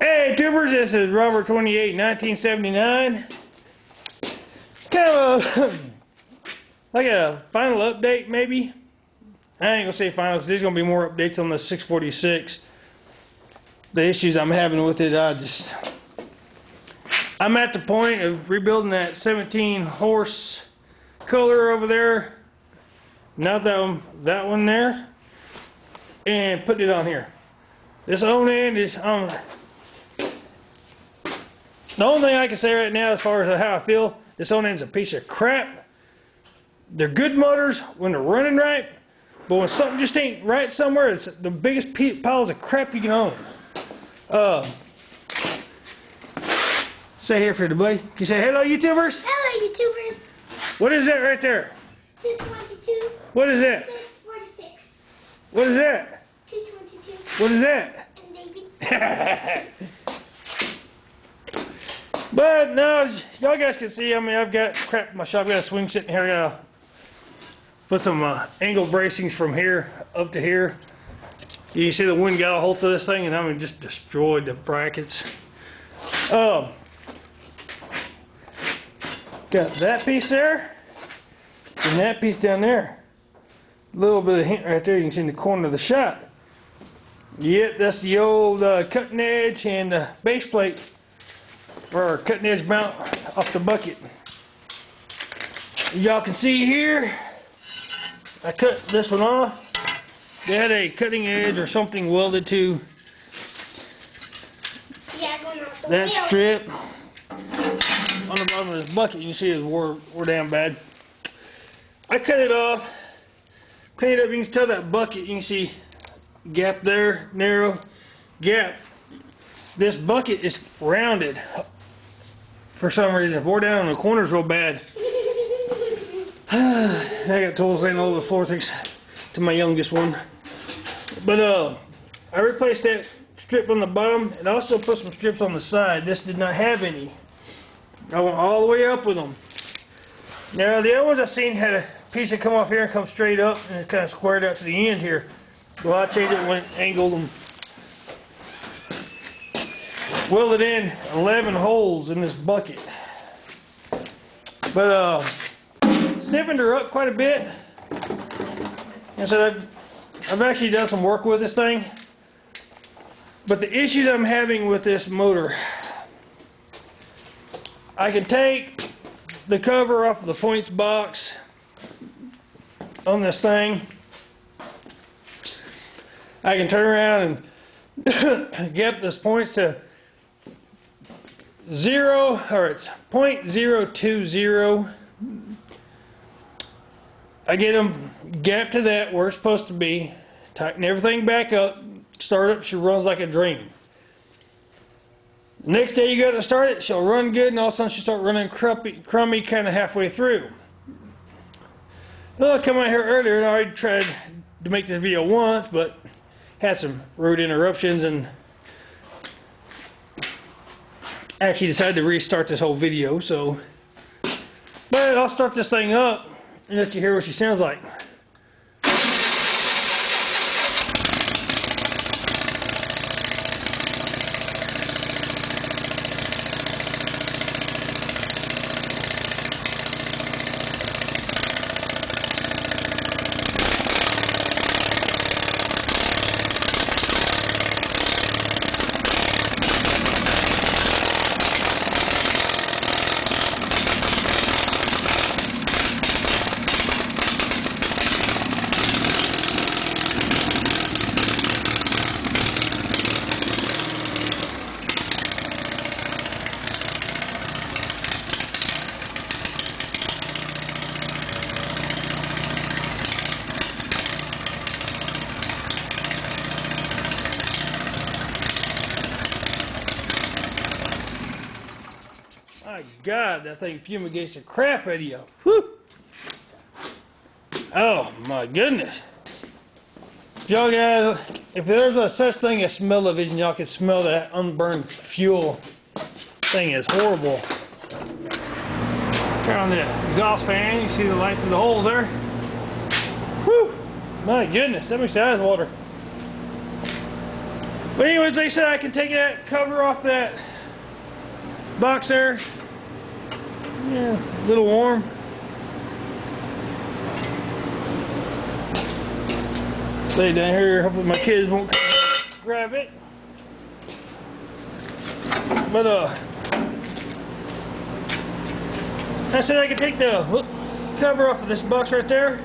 Hey tubers, this is Robert 28, 1979. It's kind of a, like a final update maybe. I ain't gonna say final because there's gonna be more updates on the 646. The issues I'm having with it, I'm at the point of rebuilding that 17 horse color over there, not that one there, and putting it on here. This own end is on. The only thing I can say right now as far as how I feel, this own end's a piece of crap. They're good motors when they're running right, but when something just ain't right somewhere, it's the biggest piles of crap you can own. Say here for the buddy. Can you say hello, YouTubers? Hello, YouTubers. What is that right there? 222. What is that? 646. What is that? 222. What is that? And baby. But no, y'all guys can see, I mean, I've got crap in my shop. I've got a swing sitting here. I gotta put some angle bracings from here up to here. You see the wind got a hold of this thing, and I mean, just destroyed the brackets. Got that piece there, and that piece down there. A little bit of hint right there. You can see in the corner of the shot. Yep, that's the old cutting edge and base plate for our cutting edge mount off the bucket. Y'all can see here, I cut this one off. They had a cutting edge or something welded to that strip on the bottom of this bucket. You can see it's wore down bad. I cut it off, clean it up. You can tell that bucket, you can see gap there, narrow gap. This bucket is rounded for some reason. It wore down in the corners real bad. I got tools laying all over the floor thanks to my youngest one. But I replaced that strip on the bottom and also put some strips on the side. This did not have any. I went all the way up with them. Now the other ones I've seen had a piece that come off here and come straight up and it kind of squared out to the end here. Well, I changed it and went angled them. Welded in 11 holes in this bucket. But stiffened her up quite a bit. And so I've actually done some work with this thing. But the issues I'm having with this motor, I can take the cover off of the points box on this thing. I can turn around and get this points to 0, or it's 0.020. I get them gapped to that where it's supposed to be, tighten everything back up, start up, she runs like a dream. Next day you got to start it, she'll run good, and all of a sudden she'll start running crummy kind of halfway through. Well, I come out here earlier and I already tried to make this video once, but had some road interruptions and actually decided to restart this whole video. So, but I'll start this thing up and let you hear what she sounds like. My God, that thing fumigates the crap out of you. Whew. Oh my goodness. Y'all guys, if there's a such thing as smell-o-vision, y'all can smell that unburned fuel. Thing is horrible. Turn on the exhaust fan, you can see the light through the holes there. Whew. My goodness, that makes the eyes water. But anyways, they said I can take that cover off that box there. Yeah, a little warm. Lay it down here. Hopefully my kids won't grab it. But I said I could take the cover off of this box right there,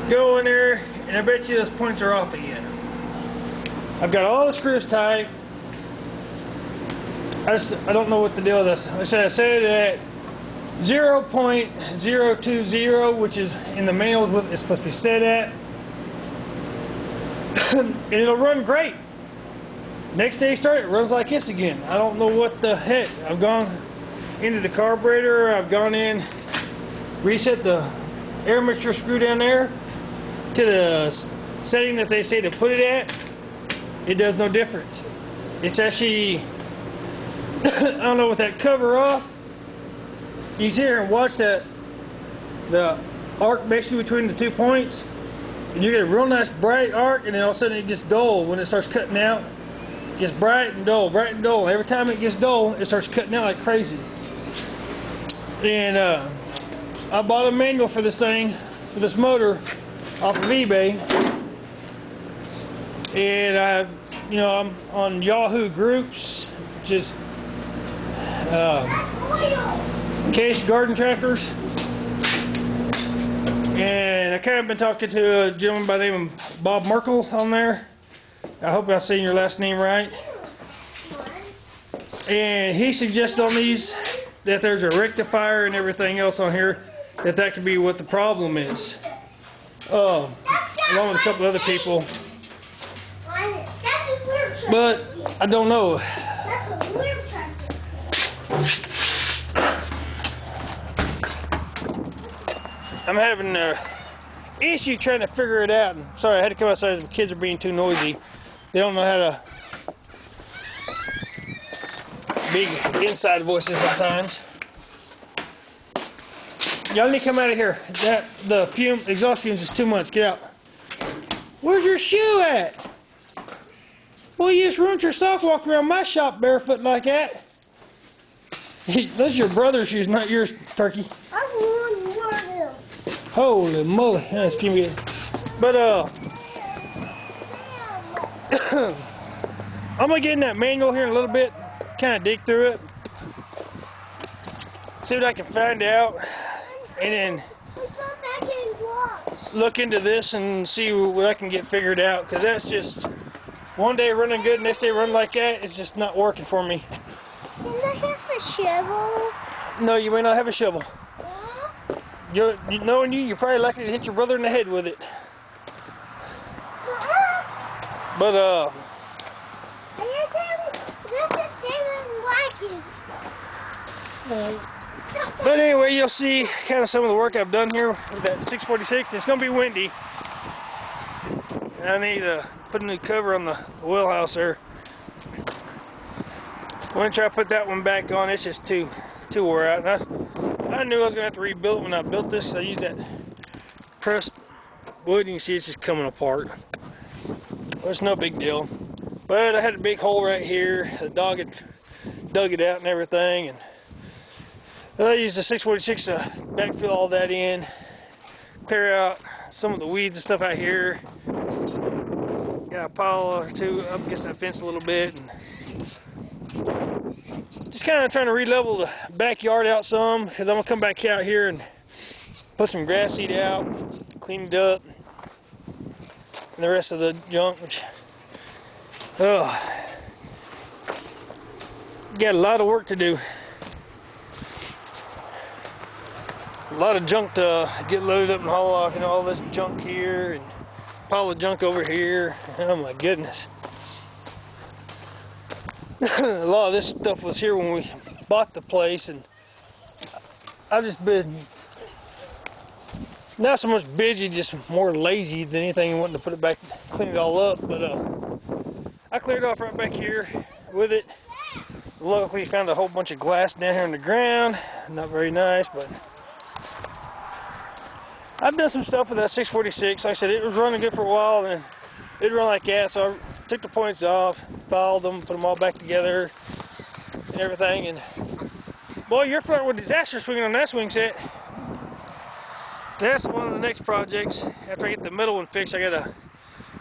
go in there, and I bet you those points are off again. I've got all the screws tight. I don't know what the deal is. I set it at 0.020, which is in the manual is what it's supposed to be set at. And it'll run great. Next day start, it runs like this again. I don't know what the heck. I've gone into the carburetor, I've gone in, reset the air mixture screw down there to the setting that they say to put it at. It does no difference. It's actually, I don't know, with that cover off, you sit here and watch the arc basically between the 2 points, and you get a real nice bright arc, and then all of a sudden it gets dull when it starts cutting out. It gets bright and dull, bright and dull. Every time it gets dull, it starts cutting out like crazy. And I bought a manual for this thing, for this motor, off of eBay. And I'm on Yahoo Groups, which is Case Garden Tractors. And I kind of been talking to a gentleman by the name of Bob Merkel on there. I hope I'm saying your last name right. And he suggested on these that there's a rectifier and everything else on here, that could be what the problem is. Along with a couple other people. But I don't know. I'm having an issue trying to figure it out. Sorry, I had to come outside. The kids are being too noisy. They don't know how to be inside voices sometimes. Y'all need to come out of here. The exhaust fumes is too much. Get out. Where's your shoe at? Well, you just ruined your sock walking around my shop barefoot like that. Those are your brother's shoes, not yours, Turkey. Holy moly. That's cute. But, I'm going to get in that manual here in a little bit, kind of dig through it, see what I can find out, and then look into this and see what I can get figured out, because that's just one day running good, next day running like that. It's just not working for me. Can I have a shovel? No, you may not have a shovel. Knowing you're probably likely to hit your brother in the head with it. But but anyway, you'll see kind of some of the work I've done here with that 646. It's going to be windy. And I need to put a new cover on the wheelhouse there. I'm going to try to put that one back on. It's just too wore out. And I knew I was going to have to rebuild it when I built this. I used that pressed wood, and you can see it's just coming apart. Well, it's no big deal. But I had a big hole right here. The dog had dug it out and everything, and I used the 646 to backfill all that in, clear out some of the weeds and stuff out here. Got a pile or two up against that fence a little bit, and just kind of trying to re-level the backyard out some, because I'm going to come back out here and put some grass seed out, clean it up, and the rest of the junk, which, got a lot of work to do. A lot of junk to get loaded up and haul off, all this junk here, and pile of junk over here. Oh my goodness. A lot of this stuff was here when we bought the place, and I've just been not so much busy, just more lazy than anything, wanting to put it back, clean it all up. But I cleared off right back here with it. Luckily found a whole bunch of glass down here on the ground. Not very nice, but I've done some stuff with that 646. Like I said, it was running good for a while, and it'd run like that, so I took the points off, filed them, put them all back together, and everything. And boy, you're flirting with disaster swinging on that swing set. That's one of the next projects. After I get the middle one fixed, I gotta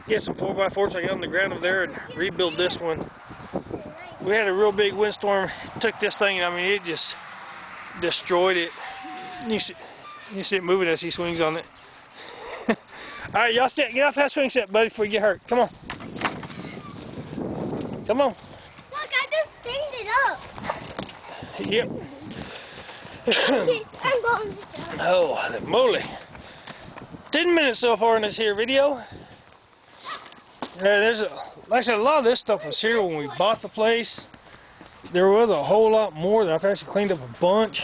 get some 4x4s I got on the ground over there and rebuild this one. We had a real big windstorm, took this thing, and I mean, it just destroyed it. You see it moving as he swings on it. Alright, y'all get off that swing set, buddy, before you get hurt. Come on. Come on. Look, I just cleaned it up. Yep. I'm going to down. Oh, holy moly. 10 minutes so far in this here video. Like I said, a lot of this stuff was here when we bought the place. There was a whole lot more that I've actually cleaned up a bunch.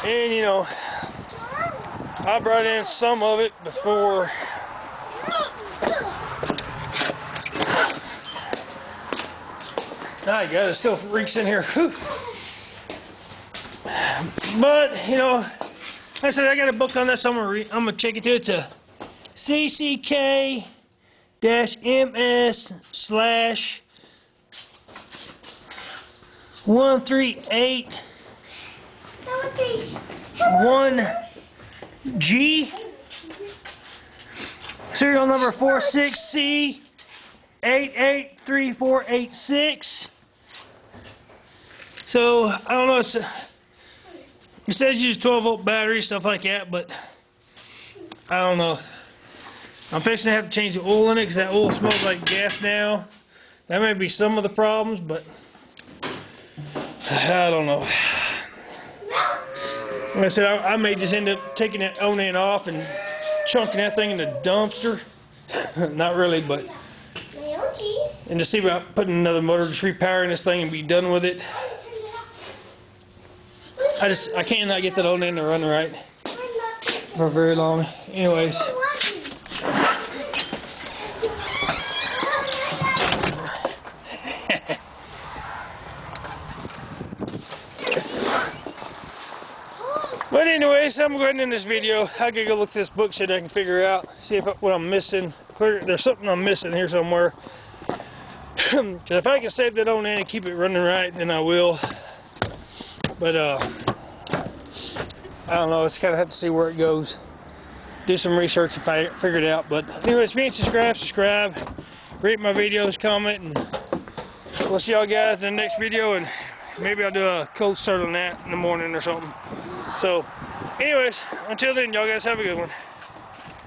And, you know, I brought in some of it before. My God, it still reeks in here. Whew. But, you know, like I said, I got a book on this. I'm gonna check it to it to CCK-MS/138-1G, serial number 46C883486. So I don't know. It says use 12-volt battery, stuff like that, but I don't know. I'm fixing to have to change the oil in it because that oil smells like gas now. That may be some of the problems, but I don't know. Like I said, I may just end up taking that Onan off and chunking that thing in the dumpster. Not really, but. And to see about putting another motor, just repowering this thing and be done with it. I cannot get that Onan to run right for very long. Anyways. But anyways, I'm going to end this video. I gotta go look at this book, see if I can figure out, see if what I'm missing. There's something I'm missing here somewhere. Because if I can save that on and keep it running right, then I will. But I don't know. It's kind of have to see where it goes. Do some research if I figure it out. But anyways, if you ain't subscribe, rate my videos, comment, and we'll see y'all guys in the next video. And maybe I'll do a cold start on that in the morning or something. So, anyways, until then, y'all guys have a good one.